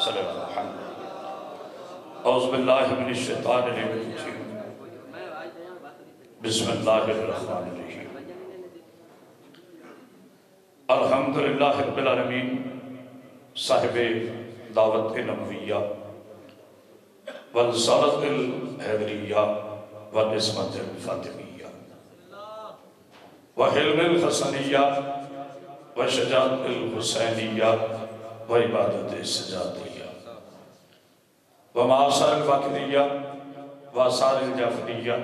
صلی اللہ علیہ وسلم۔ اعوذ باللہ من الشیطان الرجیم، بسم اللہ الرحمن الرحیم۔ الحمدللہ رب العالمین، صاحب دعوت نبویہ والرسالۃ الحیدریہ والعصمت الفاطمیہ وحلم الحسنیہ وشجاعت الحسینیہ وعبادت السجادیہ ومعاصر الفاقدیہ وآثار الجعفریہ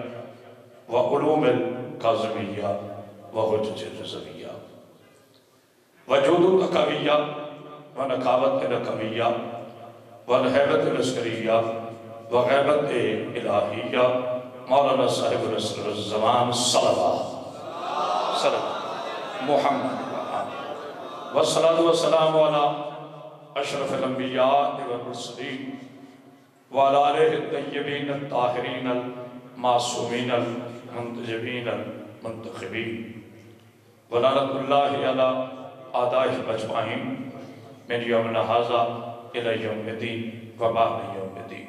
وعلوم القاظمیہ وحجج الرضویہ وجود العقویہ ونقاوت العقویہ والحیبت العسکریہ وغیبت الہیہ مولانا صاحب رسول الزمان صلی اللہ علیہ محمد والصلاة والسلام على اشرف الانبیاء والمرسلین وعلى آلہ الطیبین الطاہرین المعصومین المنتجبین المنتخبین ولعنۃ اللہ علی اعدائہم اجمعین من یومنا ھذا الی یوم الدین وبعد یوم الدین۔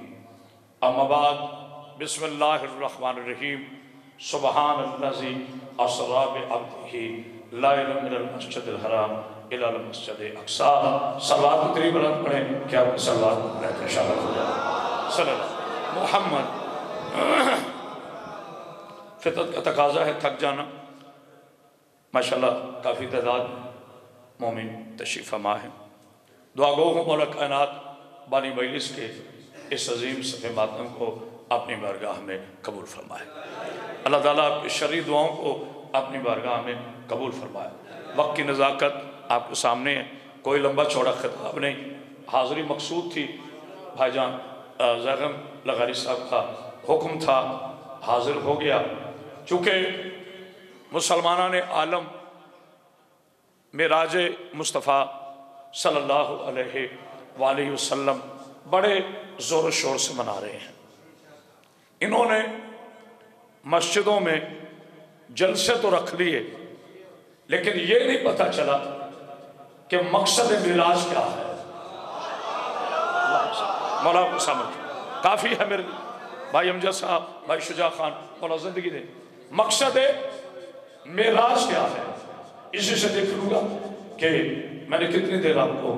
اما بعد، بسم اللہ الرحمن الرحیم۔ سبحان الذی اسری بعبدہ لیلا من المسجد الحرام الی المسجد الاقصی۔ صلوات قریب بلند پڑھیں کہ آپ کی صلوات پڑھیں تو انشاءاللہ ہو جائے۔ صلی اللہ محمد۔ فطرت کا تقاضا ہے تھک جانا۔ ماشاءاللہ کافی تعداد مومن تشریف فرما ہے۔ دعا گو ہوں مولا کائنات بانی مجلس کے اس عظیم صفحہ ماتم کو اپنی بارگاہ میں قبول فرمائے۔ اللہ تعالیٰ آپ کی شرعی دعاؤں کو اپنی بارگاہ میں قبول فرمائے۔ وقت کی نزاکت آپ کے سامنے ہے، کوئی لمبا چوڑا خطاب نہیں، حاضری مقصود تھی۔ بھائی جان زیغم لغاری صاحب کا حکم تھا، حاضر ہو گیا۔ چونکہ مسلمانان عالم معراج مصطفیٰ صلی اللہ علیہ وآلہ وسلم بڑے زور و شور سے منا رہے ہیں۔ انہوں نے مسجدوں میں جلسے تو رکھ لیے، لیکن یہ نہیں پتہ چلا کہ مقصد معراج کیا ہے۔ مولا کو سمجھ کافی ہے میرے بھائی امجد صاحب، بھائی شجاع خان، مولا زندگی دے۔ مقصد معراج کیا ہے؟ اسی سے دیکھ لوں گا کہ میں نے کتنی دیر آپ کو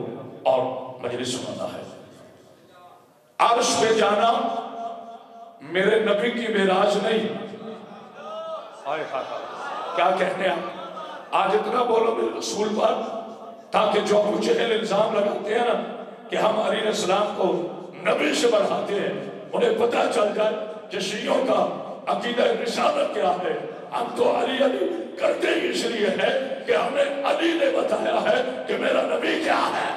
اور مجلس سنانا ہے۔ عرش پہ جانا میرے نبی کی معراج نہیں۔ آئے کیا کہنے آپ؟ آج اتنا بولو میرے رسول پر، تاکہ جو ابو جہل الزام لگاتے ہیں نا کہ ہم علی علیہ السلام کو نبی سے بڑھاتے ہیں، انہیں پتہ چل جائے کہ شیعوں کا عقیدہ رسالت کیا ہے۔ ہم تو علی علی کرتے ہی اس لیے ہے کہ ہمیں علی نے بتایا ہے کہ میرا نبی کیا ہے۔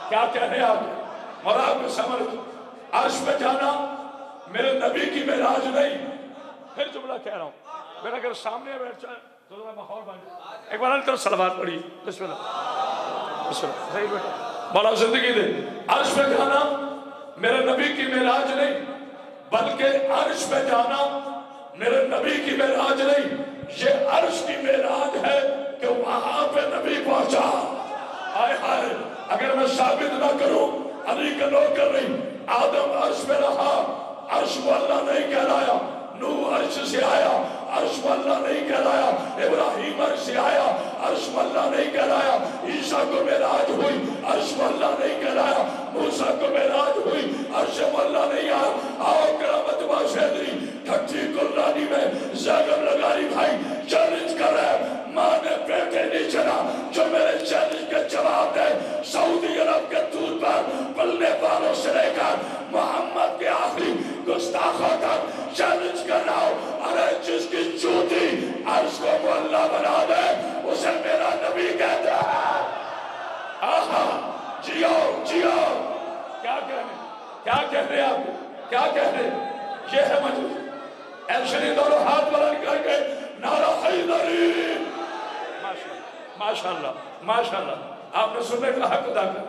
کیا کہنے آپ؟ مولا کو سمجھ عرش پہ جانا میرے نبی کی معراج نہیں۔ پھر جملہ کہہ رہا ہوں، میرا اگر سامنے بیٹھ جائے تو ذرا ماحول بن جائے۔ ایک بار طرف صلوات پڑھی، بسم اللہ بسم اللہ، صحیح بیٹا مولا زندگی دے۔ عرش پہ جانا میرے نبی کی معراج نہیں، بلکہ عرش پہ جانا میرے نبی کی معراج نہیں، یہ عرش کی معراج ہے کہ وہاں پہ نبی پہنچا۔ آئے ہائے، اگر میں ثابت نہ کروں علی کا نوکر نہیں، آدم عرش پہ رہا، عرش کو اللہ نہیں کہلایا، نوح عرش سے آیا، عرش کو اللہ نہیں کہلایا، ابراہیم عرش سے آیا، عرش کو اللہ نہیں کہلایا، عیسیٰ کو معراج ہوئی، عرش کو اللہ نہیں کہلایا، موسیٰ کو معراج ہوئی، عرش کو اللہ نہیں آیا۔ آؤ کرامت باشدری ٹھٹی قرآنی میں زیغم لغاری بھائی چیلنج کر رہے ہیں، ماں نے بیٹے نہیں چلا، جو میرے چیلنج کے جواب دے سعودی عرب کے دودھ پر پلنے والوں سے لے کر محمد کے آخری گستاخوں تک چیلنج کر رہا ہوں۔ ارے جس کی چوٹی عرش کو معلّہ بنا دے اسے میرا نبی کہتا ہے۔ آہا جیو جیو، کیا کہہ رہے آپ؟ کیا کہہ رہے؟ یہ ہے مجھے ایسے نہیں دونوں ہاتھ بلند کر کے نعرہ حیدری۔ ماشاءاللہ ماشاءاللہ، آپ نے سننے کا حق ادا کر۔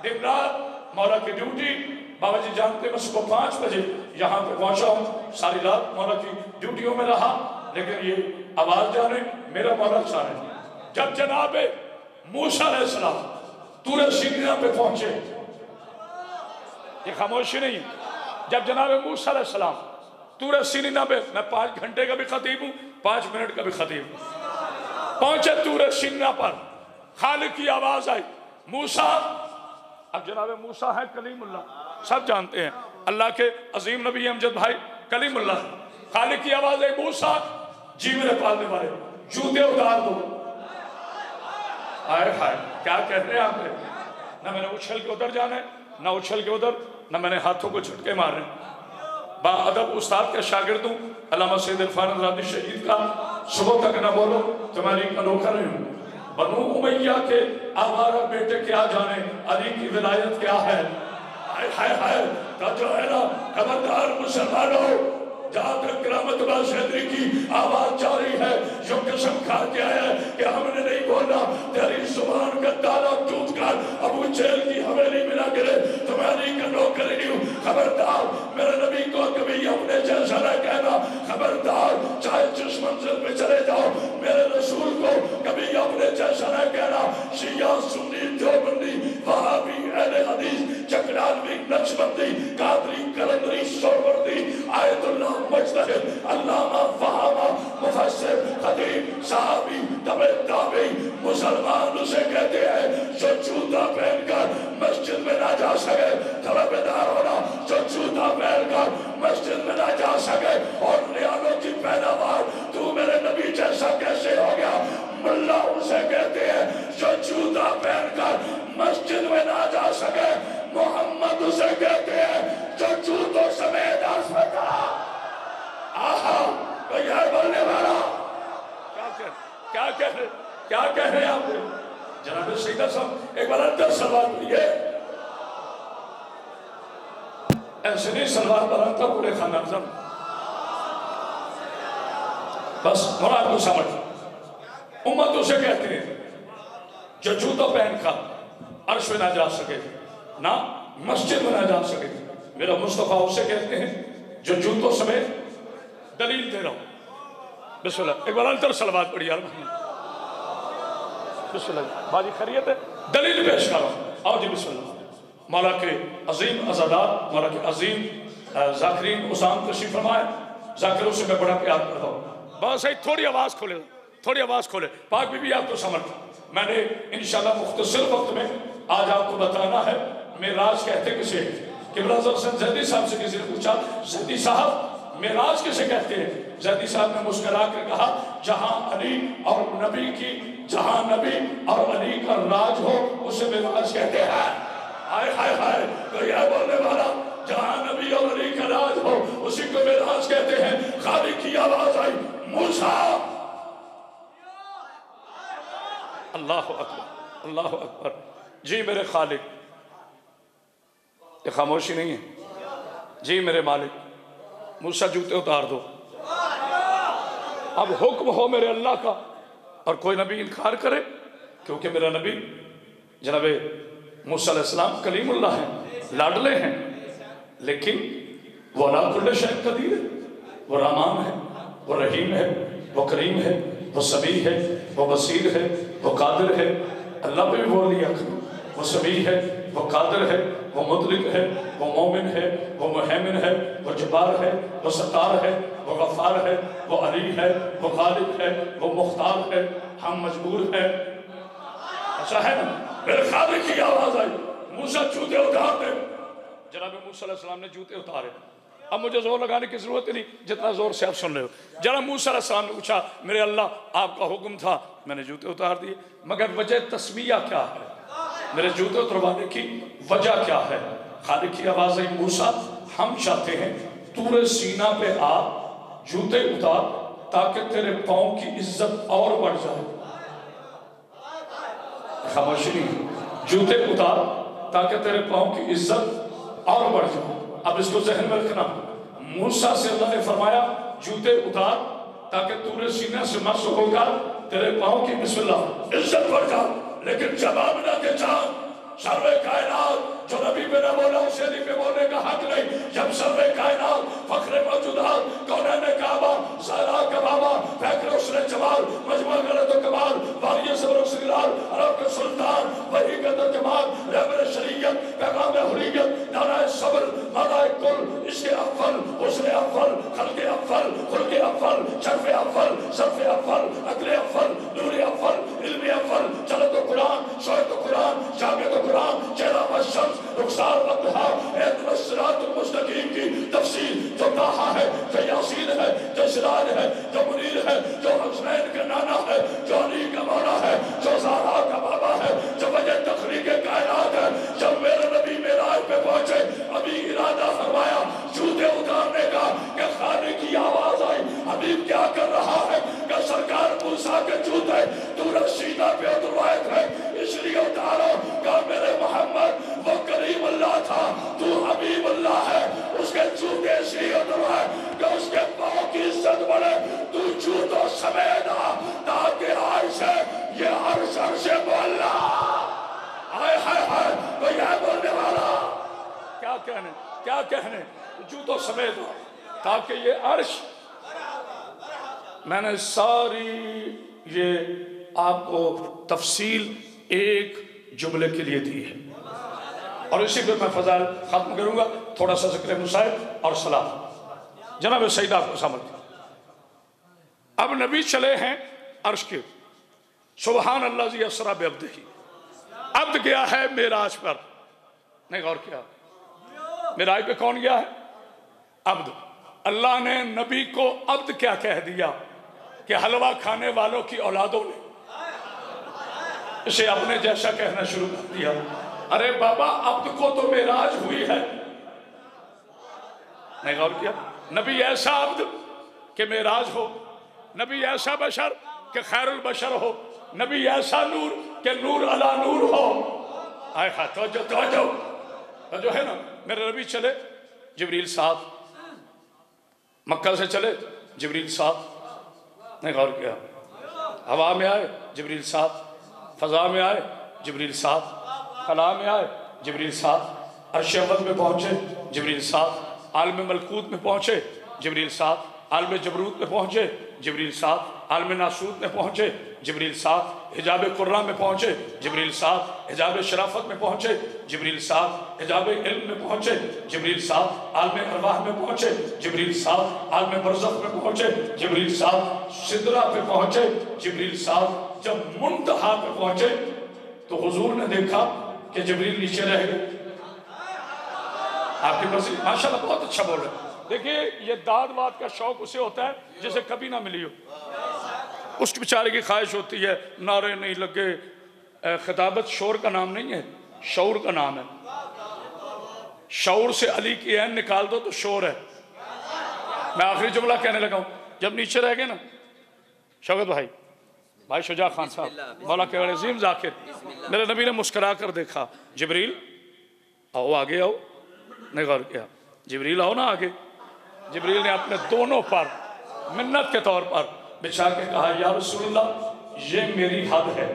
دن رات مولا کی ڈیوٹی، بابا جی جانتے ہیں میں صبح 5 بجے یہاں پہ پہنچا ہوں، ساری رات مولا کی ڈیوٹیوں میں رہا، لیکن یہ آواز جانے میرا مولا جانے۔ جب جناب موسیٰ علیہ السلام طور سینہ پہ پہنچے، یہ خاموشی نہیں ہے. جب جناب موسیٰ علیہ السلام طور سینہ پہ، میں 5 گھنٹے کا بھی خطیب ہوں، 5 منٹ کا بھی خطیب ہوں، پہنچے طور سینہ پر، خالق کی آواز آئی موسیٰ. اب جناب موسیٰ ہے کلیم اللہ، سب جانتے ہیں اللہ کے عظیم نبی امجد بھائی کلیم اللہ. خالق کی آواز آئی موسیٰ جی میرے پالنے والے جوتے اتار دو. آئے ہائے کیا کہہ رہے ہیں آپ نے؟ نہ میں نے اچھل کے ادھر جانا ہے، نہ اچھل کے ادھر، نہ میں نے ہاتھوں کو چھٹکے مارے. با ادب استاد کا شاگرد ہوں، علامہ سید عرفان اندرابی شہید کا. صبح تک نہ بولو تمہاری انوکھا نہیں ہوں. بنو امیہ کے آوارہ بیٹے کیا جانے علی کی ولایت کیا ہے. ہائے ہائے ہائے کا جو ہے نا خبردار مسلمانوں، جہاں تک کرامت باز شہدری کی آواز جاری ہے، جو قسم کھا کے آیا ہے کہ ہم نے نہیں بولنا تیری زبان کا تالا ٹوٹ کر ابو جہل کی حویلی میں نہ گرے. تمہاری کا نوکر نہیں ہوں. خبردار میرے نبی کو کبھی اپنے جیسا نہ کہنا. خبردار چاہے جس منزل پہ چلے جاؤ میرے رسول کو کبھی اپنے جیسا نہ کہنا. شیعہ سنی دیوبندی وہابی اہل حدیث چکرالوی نقشبندی قادری کلندری سہروردی آیت اللہ مجتہد علامہ فہامہ مفسر خطیب صحابی تبع تابعی مسلمان اسے کہتے ہیں جو جوتا پہن کر مسجد میں نہ جا سکے. طلبدار ہونا جو جوتا پہن کر مسجد میں نہ جا سکے اور ریالوں کی پیداوار تو میرے نبی جیسا کیسے ہو گیا. ملا اسے کہتے ہیں جو جوتا پہن کر مسجد میں نہ جا سکے. محمد اسے کہتے ہیں جو جوتوں سمیت آسفتا. آہا کوئی ہے بولنے والا؟ کیا کہہ رہے ہیں آپ نے؟ جناب سیدہ صاحب ایک بار اندر سلوات پڑھیے. ایسے نہیں سلوات بلندہ پورے خاندان سب بس مراد کو سمجھ. امت اسے کہتے ہیں جو جوتوں پہن کر عرش میں نہ جا سکے، نہ مسجد میں نہ جا سکے. میرا مصطفیٰ اسے کہتے ہیں جو جوتوں سمیت. دلیل دے رہا ہوں. بسم اللہ ایک بار انتر سلوات پڑھی یار. بسم اللہ باجی خیریت ہے. دلیل پیش کر رہا ہوں. آؤ جی بسم اللہ. مولا کے عظیم عزادات، مولا کے عظیم ذاکرین اسام تشریف فرمائے. ذاکروں سے میں بڑا پیار کرتا ہوں. بس ایک تھوڑی آواز کھولے، تھوڑی آواز کھولے. پاک بی بی آپ کو سمجھ. میں نے انشاءاللہ مختصر وقت میں آج آپ کو بتانا ہے معراج کہتے کسے. قبلہ حسن زیدی صاحب سے کسی نے پوچھا زیدی صاحب معراج کسے کہتے ہیں؟ زیدی صاحب نے مسکرا کر کہا جہاں علی اور نبی کی، جہاں نبی اور علی کا راج ہو اسے معراج کہتے ہیں. ہائے ہائے ہائے کوئی ہے بولنے والا؟ جہاں نبی اور علی کا راج ہو اسی کو معراج کہتے ہیں. خالق کی آواز آئی موسیٰ. اللہ اکبر اللہ اکبر. جی میرے خالق. یہ خاموشی نہیں ہے. جی میرے مالک موسیٰ جوتے اتار دو. اب حکم ہو میرے اللہ کا اور کوئی نبی انکار کرے، کیونکہ میرا نبی جناب موسیٰ علیہ السلام کلیم اللہ ہیں، لاڈلے ہیں، لیکن وہ علی کل شیء قدیر ہے. وہ رحمان ہے، وہ رحیم ہے، وہ کریم ہے، وہ سمیع ہے، وہ بصیر ہے، وہ قادر ہے. اللہ پہ بھی بول لیا کرو. وہ سمیع ہے، وہ قادر ہے، وہ مطلق ہے، وہ مومن ہے، وہ محیمن ہے، وہ جبار ہے، وہ ستار ہے، وہ غفار ہے، وہ علی ہے، وہ غالب ہے، وہ مختار ہے. ہم مجبور ہیں. ایسا ہے نا. میرے خالق کی آواز آئی موسیٰ جوتے اتار دے. جناب موسیٰ علیہ السلام نے جوتے اتارے. اب مجھے زور لگانے کی ضرورت نہیں جتنا زور سے آپ سن رہے ہو. جناب موسیٰ علیہ السلام نے پوچھا میرے اللہ آپ کا حکم تھا میں نے جوتے اتار دیے، مگر وجہ تسمیہ کیا ہے؟ میرے جوتے اتروانے کی وجہ کیا ہے؟ خالق کی آواز آئی موسیٰ ہم چاہتے ہیں طور سینہ پہ آ جوتے اتار تاکہ تیرے پاؤں کی عزت اور بڑھ جائے. خاموشی نہیں. جوتے اتار تاکہ تیرے پاؤں کی عزت اور بڑھ جائے. اب اس کو ذہن میں رکھنا. موسیٰ سے اللہ نے فرمایا جوتے اتار تاکہ طور سینہ سے مس ہو کر تیرے پاؤں کی بسم اللہ عزت بڑھ جائے. لیکن جب آمنہ کے چاند سروے کائنات جو نبی پہ نہ بولا اسے علی پہ بولنے کا حق نہیں. جب سروے کائنات فخر موجودات کونین کعبہ زہرا کا بابا فیکر حسن جمال مجمع غلط و کمال والی صبر و سگرال عرب کے سلطان وحی قدر جمال رہبر شریعت پیغام حریت دانہ صبر حسن افضل، خلق افضل، خلق افضل، شرف افضل، شرف افضل، عقل افضل، نور افضل، علم افضل، چلت قرآن، شوہد قرآن، شاگرد قرآن، چہرہ والشمس، رخسار والضحا، اہدنا الصراط المستقیم کی تفسیر جو طٰہٰ ہے، جو یاسین ہے، جو سراج ہے، جو منیر ہے، جو حسنین کا نانا ہے، جو علی کا مولا ہے، جو زہرا کا بابا ہے، جو وجہ تخلیق کائنات ہے. جب میرے نبی معراج پہ پہنچے ابھی ارادہ فرمایا جوتے اتارنے کا کہ خالق کی آواز آئی حبیب کیا کر رہا ہے کہ سرکار موسیٰ کے جوتے تو رسیدہ پہ اتروائے تھے اس لیے اتارو کہ میرے محمد وہ کریم اللہ تھا تو حبیب اللہ ہے اس کے جوتے اس لیے اتروائے کہ اس کے پاؤں کی عزت بڑھے تو جوتوں سمیت آ تاکہ عرش ہے یہ عرش مولا ہائے ہائے ہائے تو یہ بولنے والا کیا کہنے جوتوں سمیت آ تاکہ یہ عرش. میں نے ساری یہ آپ کو تفصیل ایک جملے کے لیے دی ہے اور اسی پہ میں فضائل ختم کروں گا. تھوڑا سا ذکر مصائب اور صلاح. جناب سیدہ کو سمجھ اب نبی چلے ہیں عرش کے. سبحان اللہ ذی اسریٰ بعبدہ. عبد گیا ہے معراج پر. نہیں غور کیا معراج پہ کون گیا ہے؟ عبد. اللہ نے نبی کو عبد کیا کہہ دیا کہ حلوہ کھانے والوں کی اولادوں نے اسے اپنے جیسا کہنا شروع کر دیا. ارے بابا عبد کو تو معراج ہوئی ہے. نہیں غور کیا نبی ایسا عبد کہ معراج ہو, نبی ایسا بشر کہ خیر البشر ہو, نبی ایسا نور کہ نور علی نور ہو. آئے توجہ ہے نا. میرے نبی چلے جبریل ساتھ, مکہ سے چلے جبریل ساتھ. نہیں غور کیا ہوا میں آئے جبریل ساتھ, فضا میں آئے جبریل ساتھ, خلا میں آئے جبریل ساتھ, عرش اول میں پہنچے جبریل ساتھ, عالم ملکوت میں پہنچے جبریل ساتھ, عالم جبروت میں پہنچے جبریل ساتھ, عالم ناسوت میں پہنچے جبریل ساتھ, حجاب قرہ میں پہنچے جبریل ساتھ, حجاب شرافت میں پہنچے جبریل ساتھ, حجاب علم میں پہنچے جبریل ساتھ, عالم ارواح میں پہنچے جبریل ساتھ, عالم برزخ میں پہنچے جبریل ساتھ, سدرہ پہ پہنچے جبریل ساتھ. جب منتہا پہ پہنچے تو حضور نے دیکھا کہ جبریل نیچے رہ گئے. آپ کی مرضی ماشاءاللہ بہت اچھا بول رہے ہیں. دیکھیے یہ داد واد کا شوق اسے ہوتا ہے جسے کبھی نہ ملی ہو. اس بیچارے کی خواہش ہوتی ہے نعرے نہیں لگے. خطابت شور کا نام نہیں ہے, شعور کا نام ہے. شعور سے علی کی عین نکال دو تو شور ہے. میں آخری جملہ کہنے لگا ہوں. جب نیچے رہ گئے نا شوکت بھائی شجاع خان صاحب مولا کے عظیم ذاکر, میرے نبی نے مسکرا کر دیکھا جبریل آؤ آگے آؤ. نہیں غور کیا جبریل آؤ نا آگے. جبریل نے اپنے دونوں پر منت کے طور پر بچھا کے کہا یا رسول اللہ یہ میری حد ہے.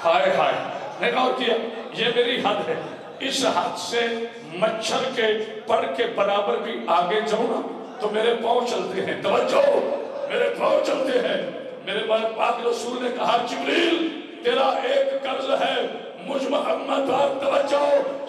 ہائے ہائے. نہیں غور کیا یہ میری حد ہے. اس حد سے مچھر کے پر کے برابر بھی آگے جاؤں نا تو میرے پاؤں چلتے ہیں. توجہ میرے پاؤں چلتے ہیں. میرے پاک رسول نے کہا جبریل تیرا ایک قرض ہے مجھ محمد پر. توجہ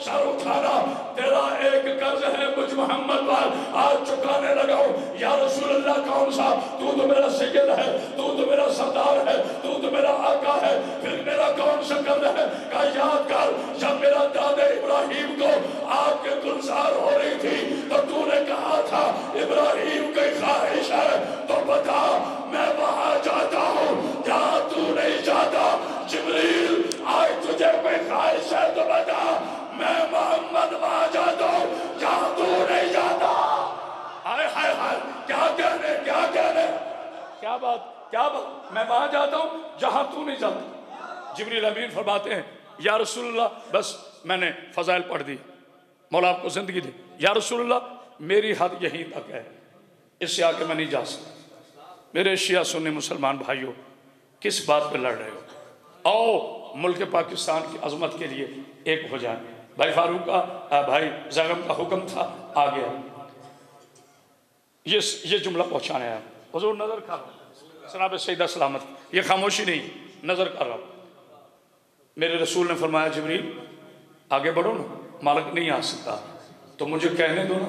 سر اٹھانا. تیرا ایک قرض ہے مجھ محمد پر, آج چکانے لگا ہوں. یا رسول اللہ کون سا؟ تو میرا سید ہے, تو میرا سردار ہے, تو میرا آقا ہے, پھر میرا کون سا قرض ہے؟ کہا یاد کر جب میرا دادا ابراہیم کو آگ کے گلزار ہو رہی تھی تو نے کہا تھا ابراہیم کی خواہش ہے تو بتا میں وہاں جاتا ہوں جہاں تو نہیں جاتا. جبریل آج تجھے کوئی خواہش ہے تو بتا میں محمد وہاں جاتا ہوں جہاں تو نہیں جاتا. آئے ہائے ہائے کیا کہنے کیا بات میں وہاں جاتا ہوں جہاں تو نہیں جاتا. جبریل امین فرماتے ہیں یا رسول اللہ بس میں نے فضائل پڑھ دی, مولا آپ کو زندگی دی. یا رسول اللہ میری حد یہی تک ہے, اس سے آگے میں نہیں جا سکتا. میرے شیعہ سنی مسلمان بھائیوں کس بات پہ لڑ رہے ہو؟ آؤ ملک پاکستان کی عظمت کے لیے ایک ہو جائیں. بھائی فاروق کا بھائی زغم کا حکم تھا آ گیا. یہ جملہ پہنچانے آیا. حضور نظر کر رہا جناب سیدہ سلامت, یہ خاموشی نہیں, نظر کر رہا. میرے رسول نے فرمایا جبریل آگے بڑھو نا, مالک نہیں آ سکتا تو مجھے کہنے دو نا.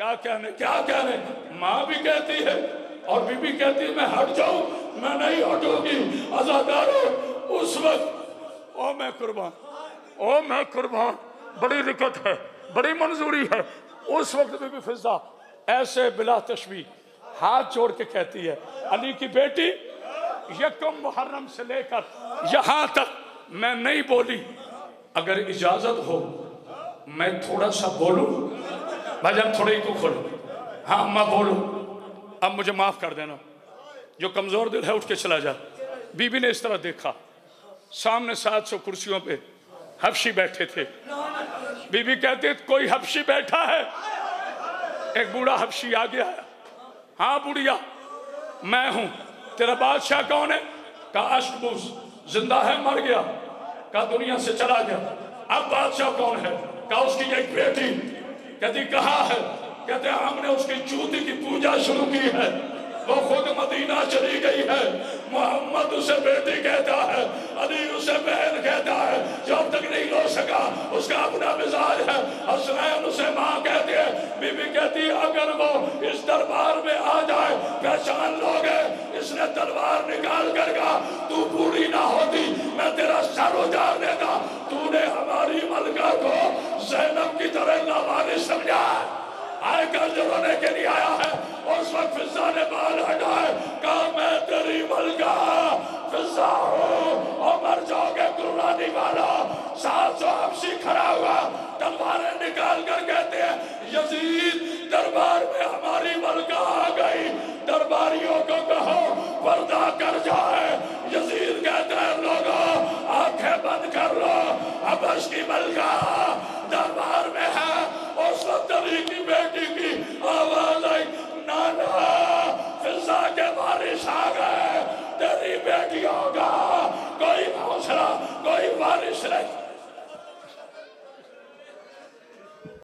کیا کہنے ماں بھی کہتی ہے اور بی بی کہتی ہے میں ہٹ جاؤں، میں نہیں ہٹوں گی عزادارو۔ اس وقت او میں قربان، بڑی دقت ہے، بڑی منظوری ہے۔ اس وقت بی بی فضہ ایسے بلا تشبیہ ہاتھ جوڑ کے کہتی ہے علی کی بیٹی یکم محرم سے لے کر یہاں تک میں نہیں بولی، اگر اجازت ہو میں تھوڑا سا بولوں؟ بھائی جان تھوڑے ہی کو کھولو، ہاں میں بولوں، اب مجھے معاف کر دینا، جو کمزور دل ہے اٹھ کے چلا جا۔ بی بی نے اس طرح دیکھا، سامنے 700 کرسیوں پہ حبشی بیٹھے تھے۔ بی بی کہتی ہے کوئی حبشی بیٹھا ہے؟ ایک بوڑھا حبشی آ گیا ہے، ہاں بوڑھیا میں ہوں، تیرا بادشاہ کون ہے؟ کہا اشکبوس، زندہ ہے مر گیا؟ کہا دنیا سے چلا گیا۔ اب بادشاہ کون ہے؟ کہا اس کی ایک بیٹی۔ کہتی کہاں ہے؟ کہتے ہم نے اس کی چوتی کی پوجا شروع کی ہے، وہ خود مدینہ چلی گئی ہے، محمد اسے بیٹی کہتا ہے، علی اسے بہن کہتا ہے، جب تک نہیں لو سکا اس کا اپنا مزاج ہے، حسنین اسے ماں کہتے ہیں۔ بی بی کہتی ہے اگر وہ اس دربار میں آ جائے پہچان لوگے اس نے تلوار نکال کر کہا تو بوڑھی نہ ہوتی میں تیرا سر اجاڑ دیتا، تو نے ہماری ملکہ کو زینب کی طرح ناوارث سمجھا، آئے کر جو رونے کے لیے آیا ہے۔ اس وقت فضہ نے بال ہٹائے، کہا میں تیری ملکہ فضہ ہوں اور مر جاؤ گے قربانی والا۔ 700 حبشی کھڑا ہوا، تلواریں نکال کر کہتے ہیں یزید دربار میں ہماری ملکہ آ گئی، درباریوں کو کہو پردہ کر جائے۔ یزید کہتے ہیں لوگوں آنکھیں بند کر لو، حبش کی ملکہ دربار میں ہے۔ اس وقت علی کی بیٹی کی آواز آئی نانا فضہ کے وارث آ گئے، تیری بیٹیوں کا کوئی حوصلہ کوئی وارث نہیں۔